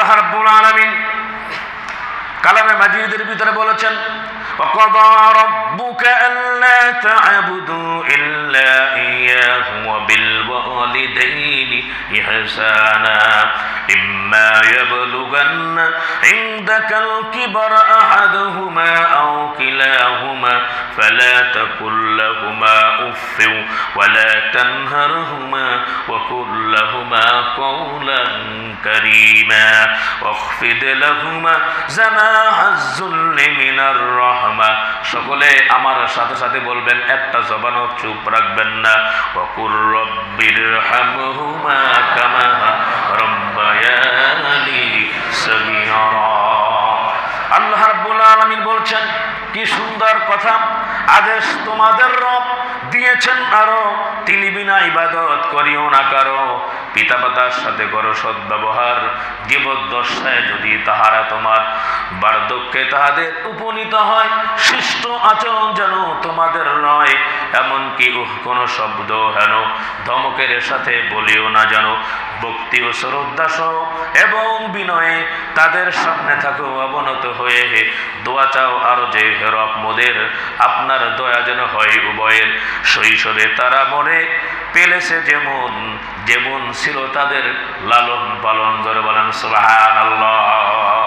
আল্লাহ রাব্বুল আলামিন কালামে মাজিদের ভিতরে বলেছেন, وَقَضَى رَبُّكَ أَلَّا تَعْبُدُوا إِلَّا إِيَّاهُ وَبِالْوَالِدَيْنِ إِحْسَانًا إِمَّا يَبْلُغَنَّ عِندَكَ الْكِبَرَ أَحَدُهُمَا أَوْ كِلَاهُمَا فَلَا تَقُل لَّهُمَا أُفٍّ وَلَا تَنْهَرْهُمَا وَقُل لَّهُمَا قَوْلًا كَرِيمًا واخفض لهما جناح الذل من الرحمة। সকলে আমার সাথে সাথে বলবেন, একটা জবানও চুপ রাখবেন না। وقل رب ارحمهما كما ربياني صغيرا। আল্লাহ রাব্বুল আলামিন বলছেন, কি সুন্দর কথা, আদেশ তোমাদের রব দিয়েছেন আরো, তিনি বিনা ইবাদত করিও না কারো, পিতামাতার সাথে করো সদ্ব্যবহার, জীবদ্দশায় যদি তাহারা তোমার বার্ধক্যে তাহাদের উপনীত হয়, শিষ্ট আচরণ যেন তোমাদের নয়, এমনকি কোনো শব্দ হেন ধমকের সাথে বলিও না যেন, ভক্তি ও শ্রদ্ধা সহ এবং বিনয়ে তাদের সামনে থাকো, অবনত হয়ে দোয়া চাও আরো যে হে রব মোদের আপনার দয়া যেন হয় উভয়ের। শৈশবে তারা মরে পেলেছে যেমন, যেমন ছিল তাদের লালন পালন। জোরে বলেন সুবহানাল্লাহ।